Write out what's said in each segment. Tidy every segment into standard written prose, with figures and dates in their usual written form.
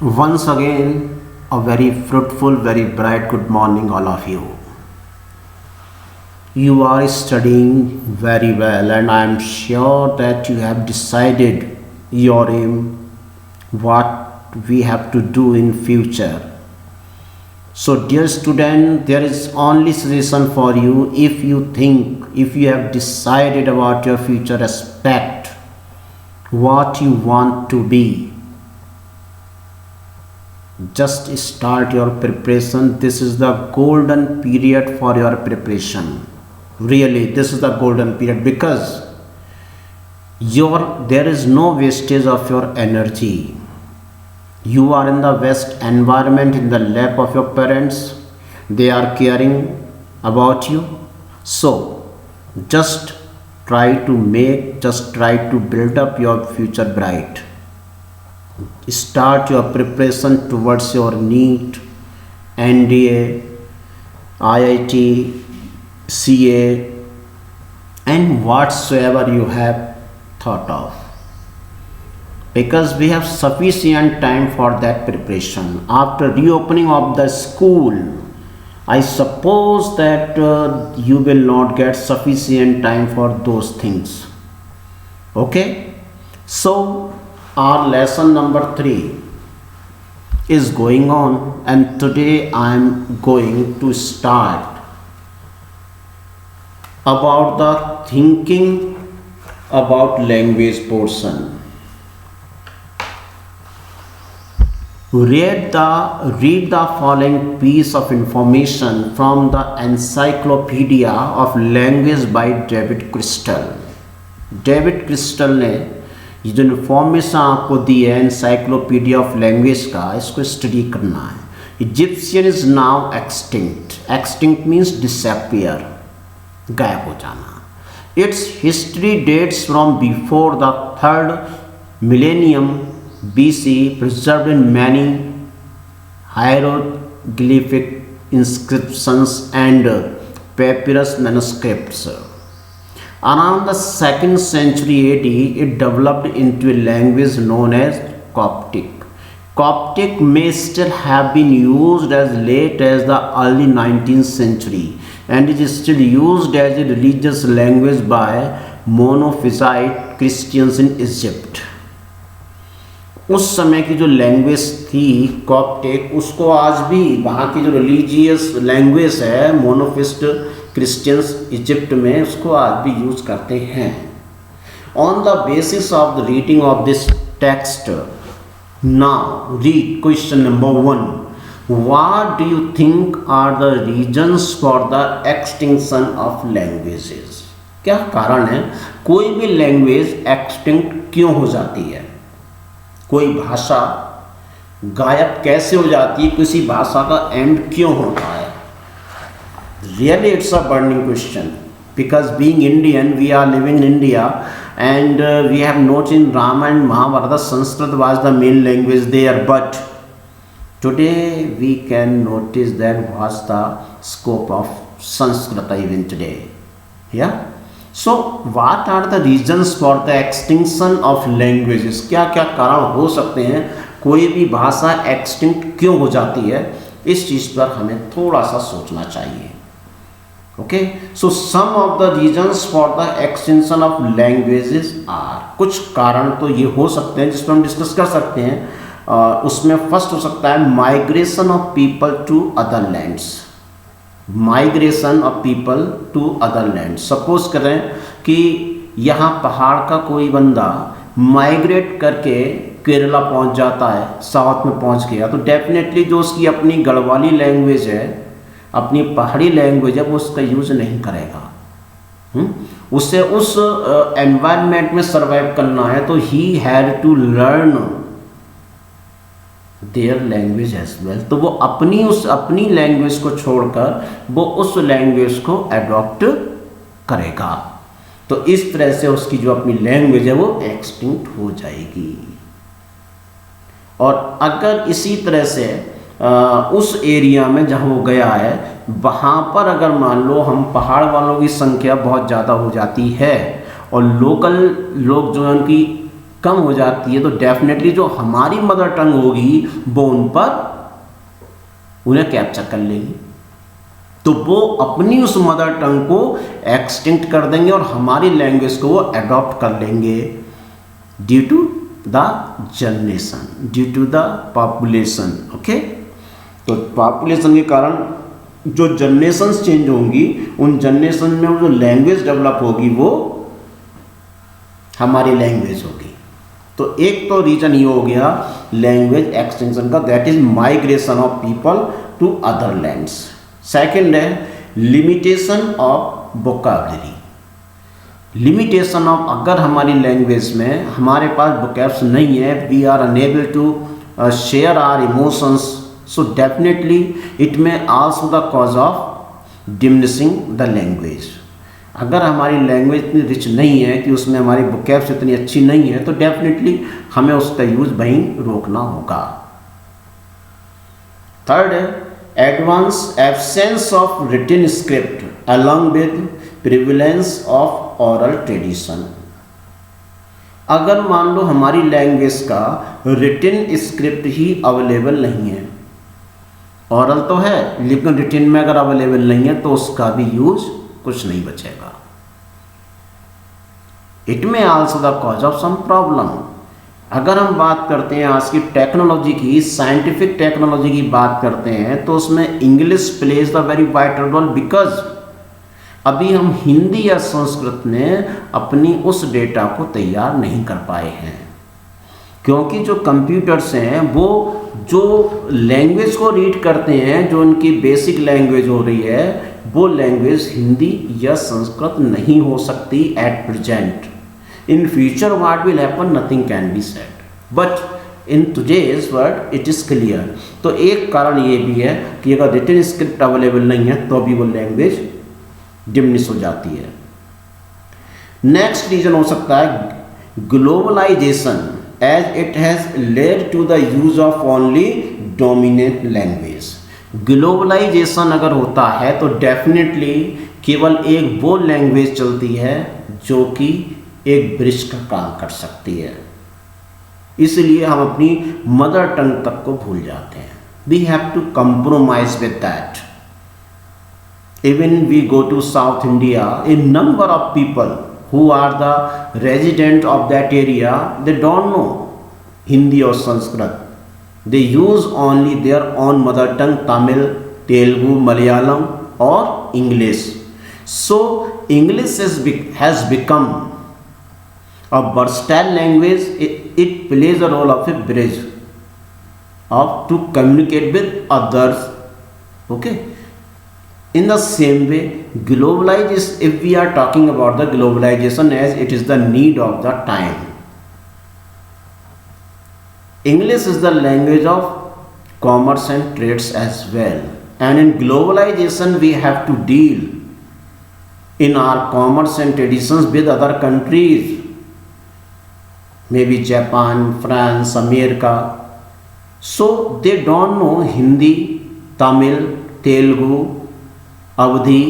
Once again, a very fruitful, very bright good morning, all of you. You are studying very well, and I am sure that you have decided your aim, what we have to do in future. So, dear student, there is only suggestion for you. If you have decided about your future aspect, what you want to be, just start your preparation. This is the golden period for your preparation. Really, this is the golden period because there is no wastage of your energy. You are in the best environment, in the lap of your parents. They are caring about you. So just try to build up your future bright. Start your preparation towards your NEET, NDA, IIT, CA, and whatsoever you have thought of, because we have sufficient time for that preparation. After reopening of the school, I suppose that you will not get sufficient time for those things. Okay, so our lesson number 3 is going on, and today I am going to start about the thinking about language portion. Read the following piece of information from the Encyclopedia of Language by David Crystal. David crystal ने ये जो information आपको दी है encyclopedia of language का, इसको study करना है। Egyptian is now extinct. Extinct means disappear, गायब हो जाना। It's history dates from before the 3rd millennium BC, preserved in many hieroglyphic inscriptions and papyrus manuscripts. Around the 2nd century AD, it developed into a language known as Coptic. Coptic may still have been used as late as the early 19th century and it is still used as a religious language by monophysite Christians in Egypt. उस समय की जो language थी Coptic, उसको आज भी वहाँ की जो रिलीजियस लैंग्वेज है मोनोफिस्ट क्रिश्चियंस इजिप्ट में, उसको आज भी यूज करते हैं। On the basis of the reading of this text, now read question number 1। What do you think are the reasons for the extinction of languages? क्या कारण है कोई भी लैंग्वेज एक्सटिंक्ट क्यों हो जाती है? कोई भाषा गायब कैसे हो जाती है? किसी भाषा का एंड क्यों होता है? Really, it's a burning question because being Indian, we are living in India and we have noted in Ramayana and Mahabharata, Sanskrit was the main language there, but today we can notice that what's the scope of Sanskrit even today. Yeah. So, what are the reasons for the extinction of languages? क्या क्या कारण हो सकते हैं कोई भी भाषा extinct क्यों हो जाती है? इस चीज़ पर हमें थोड़ा सा सोचना चाहिए। Okay, so some of the reasons for the extension of languages are, कुछ कारण तो ये हो सकते हैं जिस पर हम डिस्कस कर सकते हैं। उसमें फर्स्ट हो सकता है migration of people to other lands. Migration of people to other land. Suppose करें कि यहाँ पहाड़ का कोई बंदा माइग्रेट करके केरला पहुँच जाता है, साउथ में पहुँच गया, तो डेफिनेटली जो उसकी अपनी गढ़वाली लैंग्वेज है, अपनी पहाड़ी लैंग्वेज है, वो उसका यूज नहीं करेगा। उसे उस एनवायरनमेंट में सर्वाइव करना है तो he had to learn their language as well. तो वो अपनी लैंग्वेज को छोड़कर वो उस लैंग्वेज को अडॉप्ट करेगा। तो इस तरह से उसकी जो अपनी लैंग्वेज है वो एक्सटिंक्ट हो जाएगी। और अगर इसी तरह से उस एरिया में जहाँ वो गया है वहाँ पर अगर मान लो हम पहाड़ वालों की संख्या बहुत ज़्यादा हो जाती है और लोकल लोग जो है उनकी कम हो जाती है तो डेफिनेटली जो हमारी मदर टंग होगी वो उन पर उन्हें कैप्चर कर लेगी, तो वो अपनी उस मदर टंग को एक्सटिंक्ट कर देंगे और हमारी लैंग्वेज को वो अडॉप्ट कर लेंगे due to the generation, due to the population. Okay, तो पॉपुलेशन के कारण जो जनरेशन्स चेंज होंगी, उन जनरेशन में वो जो लैंग्वेज डेवलप होगी वो हमारी लैंग्वेज होगी। तो एक तो रीजन ये हो गया लैंग्वेज एक्सटेंशन का, that is migration of people to other lands. Second है limitation of vocabulary. Limitation of, अगर हमारी लैंग्वेज में हमारे पास वोकैब्स नहीं है, we are unable to share our emotions, so definitely it may also the cause of diminishing the language। अगर हमारी लैंग्वेज इतनी रिच नहीं है कि उसमें हमारी वोकैब्स इतनी अच्छी नहीं है तो डेफिनेटली हमें उसका यूज वहीं रोकना होगा। थर्ड है advance absence of written script along with prevalence of oral tradition. अगर मान लो हमारी लैंग्वेज का रिटन स्क्रिप्ट ही अवेलेबल नहीं है, ओरल तो है लेकिन रिटन में अगर अवेलेबल नहीं है तो उसका भी यूज कुछ नहीं बचेगा। इट में also the cause of some problem. अगर हम बात करते हैं आज की टेक्नोलॉजी की, साइंटिफिक टेक्नोलॉजी की बात करते हैं, तो उसमें English plays the very vital role, because अभी हम हिंदी या संस्कृत में अपनी उस डेटा को तैयार नहीं कर पाए हैं, क्योंकि जो कंप्यूटर्स हैं वो जो लैंग्वेज को रीड करते हैं, जो उनकी बेसिक लैंग्वेज हो रही है, वो लैंग्वेज हिंदी या संस्कृत नहीं हो सकती at present. In future what will happen nothing can be said, but in today's word it is clear. तो एक कारण ये भी है कि अगर रिटन स्क्रिप्ट अवेलेबल नहीं है तो भी वो लैंग्वेज डिमिनिश हो जाती है। नेक्स्ट रीजन हो सकता है globalisation, as it has led to the use of only dominant language। Globalisation अगर होता है तो डेफिनेटली केवल एक वो लैंग्वेज चलती है जो कि एक ब्रिज का काम कर सकती है, इसलिए हम अपनी मदर टंग तक को भूल जाते हैं। We have to compromise with that. Even we go to South India, a number of people who are the resident of that area, they don't know Hindi or Sanskrit, they use only their own mother tongue, Tamil, Telugu, Malayalam or English। So English has become a versatile language, it plays a role of a bridge of to communicate with others। Okay, in the same way globalization, if we are talking about the globalization as it is the need of the time, English is the language of commerce and trades as well, and in globalization we have to deal in our commerce and traditions with other countries, maybe Japan, France, America, so they don't know Hindi, Tamil, Telugu, Awadhi,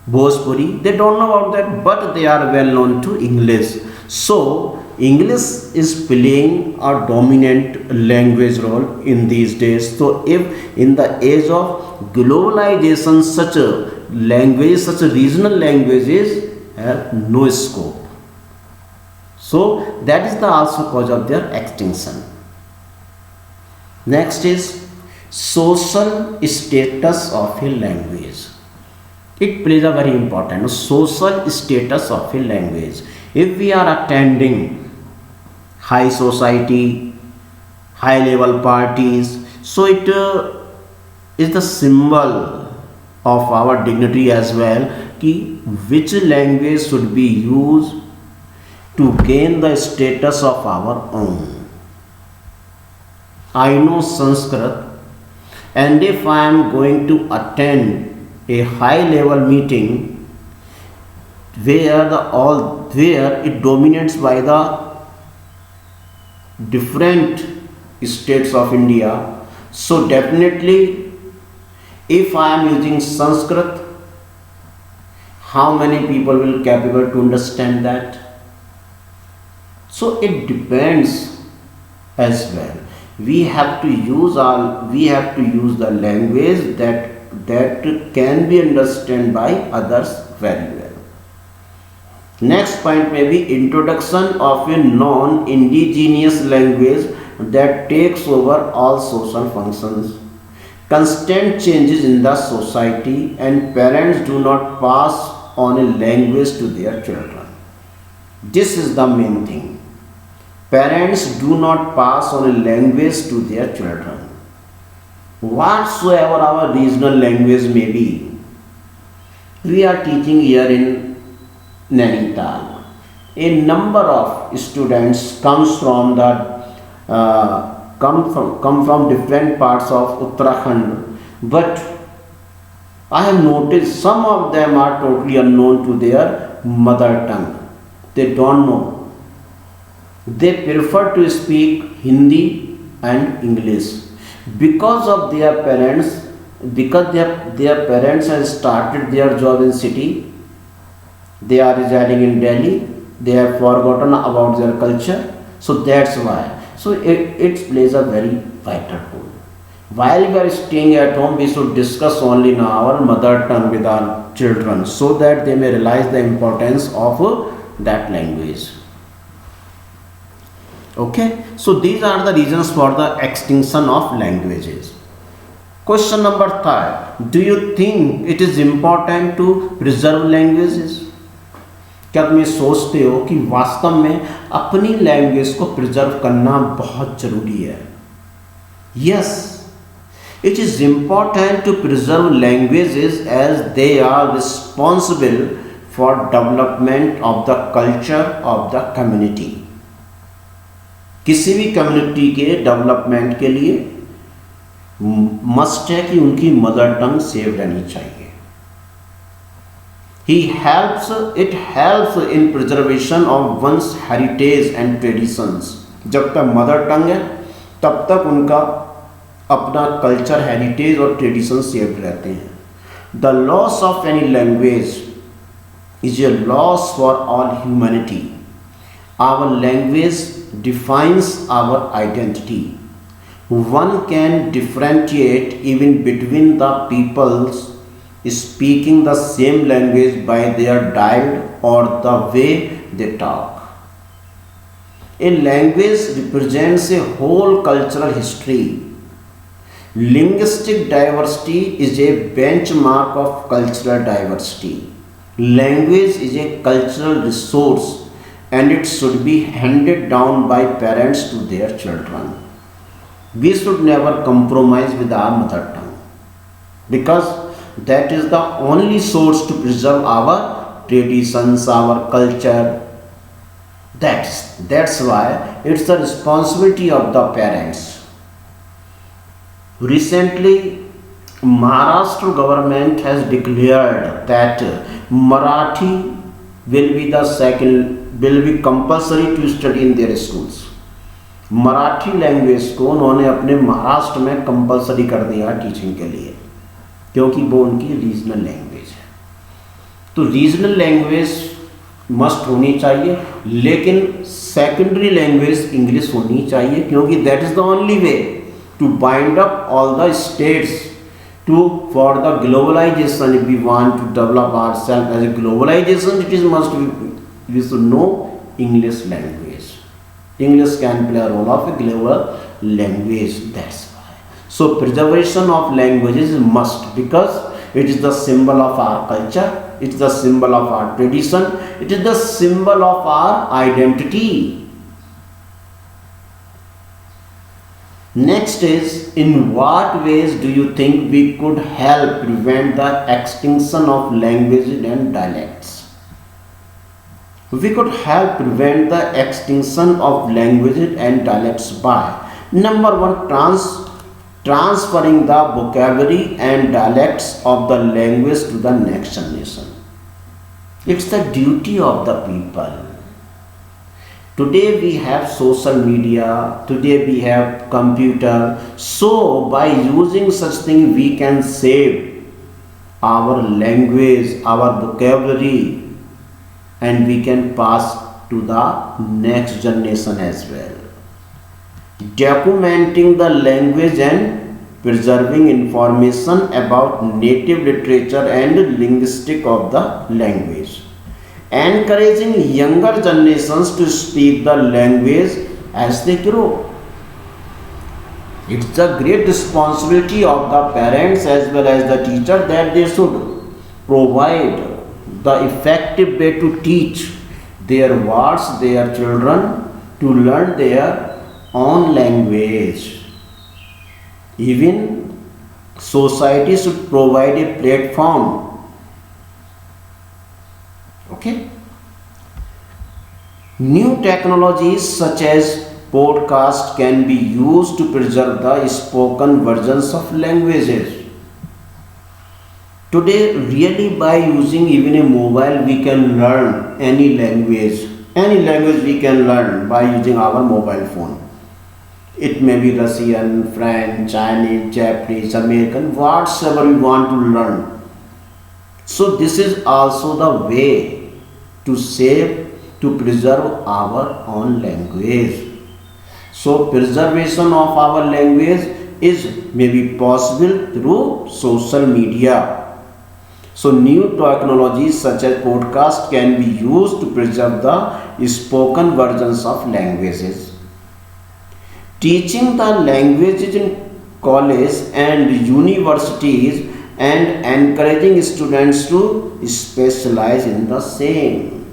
Bhojpuri, they don't know about that, but they are well known to English। So English is playing a dominant language role in these days। So if in the age of globalization such a language, such a regional languages have no scope, so that is the also cause of their extinction। Next is social status of a language। It plays a very important social status of a language। If we are attending high society, high level parties, so it is the symbol of our dignity as well कि which language should be used to gain the status of our own। I know Sanskrit, and if I am going to attend a high level meeting where it dominates by the different states of India, so definitely if I am using Sanskrit, how many people will capable to understand that? So it depends as well. We have to use the language that can be understood by others very well. Next point may be introduction of a non-indigenous language that takes over all social functions. Constant changes in the society and parents do not pass on a language to their children. This is the main thing. Parents do not pass on a language to their children. Whatsoever our regional language may be, we are teaching here in Nainital. A number of students come from different parts of Uttarakhand, but I have noticed some of them are totally unknown to their mother tongue. They don't know. They prefer to speak Hindi and English because of their parents. Because their parents have started their job in city, they are residing in Delhi, they have forgotten about their culture, so that's why. So it plays a very vital role. While we are staying at home, we should discuss only in our mother tongue with our children so that they may realize the importance of that language. Okay, so these are the reasons for the extinction of languages. Question number 3: do you think it is important to preserve languages? क्या तुम ये सोचते हो कि वास्तव में अपनी language को प्रिजर्व करना बहुत जरूरी है? Yes, it is important to preserve languages as they are responsible for development of the culture of the community. किसी भी कम्युनिटी के डेवलपमेंट के लिए मस्ट है कि उनकी मदर टंग सेव रहनी चाहिए. It helps in preservation of one's heritage and traditions. जब तक मदर टंग है तब तक उनका अपना कल्चर, हेरिटेज और ट्रेडिशन सेव रहते हैं. The loss of any language is a loss for all humanity. Our language defines our identity. One can differentiate even between the peoples speaking the same language by their dialect or the way they talk. A language represents a whole cultural history. Linguistic diversity is a benchmark of cultural diversity. Language is a cultural resource and it should be handed down by parents to their children. We should never compromise with our mother tongue because that is the only source to preserve our traditions, our culture. That's why it's the responsibility of the parents. Recently, Maharashtra government has declared that Marathi will be compulsory to study in their schools. Marathi language को उन्होंने अपने महाराष्ट्र में compulsory कर दिया teaching के लिए, क्योंकि वो उनकी रीजनल लैंग्वेज है. तो रीजनल लैंग्वेज मस्ट होनी चाहिए, लेकिन सेकेंडरी लैंग्वेज इंग्लिश होनी चाहिए, क्योंकि that is the only way to bind up all the states for the globalization. If we want to develop ourselves as a globalization, it is we should know English language. English can play a role of a global language. That's why. So preservation of languages is must, because it is the symbol of our culture. It is the symbol of our tradition. It is the symbol of our identity. Next is, in what ways do you think we could help prevent the extinction of languages and dialects? We could help prevent the extinction of languages and dialects by, number one, transferring the vocabulary and dialects of the language to the next generation. It's the duty of the people. Today we have social media, today we have computer, so by using such thing we can save our language, our vocabulary, and we can pass to the next generation as well. Documenting the language and preserving information about native literature and linguistic of the language. Encouraging younger generations to speak the language as they grow. It's a great responsibility of the parents as well as the teacher that they should provide the effective way to teach their words, their children to learn their own language. Even society should provide a platform. Okay. New technologies such as podcast can be used to preserve the spoken versions of languages. Today, really by using even a mobile, we can learn any language. Any language we can learn by using our mobile phone. It may be Russian, French, Chinese, Japanese, American, whatsoever you want to learn. So this is also the way to save, to preserve our own language. So preservation of our language is maybe possible through social media. So new technologies such as podcast can be used to preserve the spoken versions of languages. Teaching the languages in college and universities and encouraging students to specialize in the same.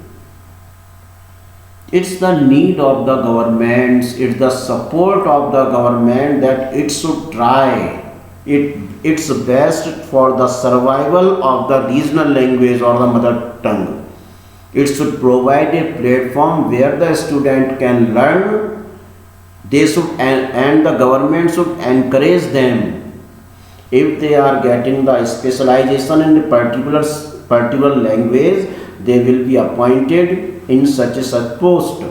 It's the need of the governments, it's the support of the government that it should try its best for the survival of the regional language or the mother tongue. It should provide a platform where the student can learn. They should and the government should encourage them. If they are getting the specialization in a particular language, they will be appointed in such post.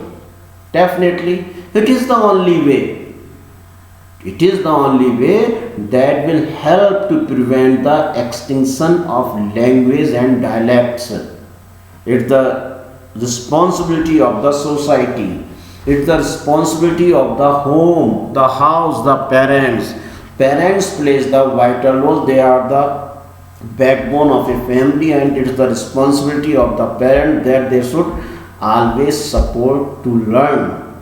Definitely, it is the only way. It is the only way that will help to prevent the extinction of language and dialects. It's the responsibility of the society. It's the responsibility of the home, the house, the parents. Parents plays the vital role. They are the backbone of a family, and it is the responsibility of the parent that they should always support to learn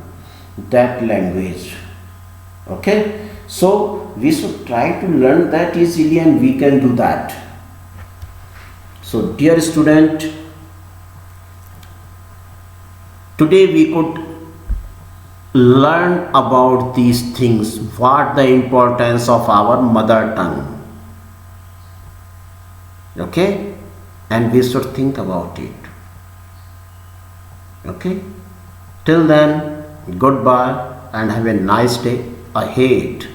that language. Okay, so we should try to learn that easily, and we can do that. So dear student, today we could learn about these things, what the importance of our mother tongue. Okay, and we should think about it. Okay, till then, goodbye and have a nice day ahead.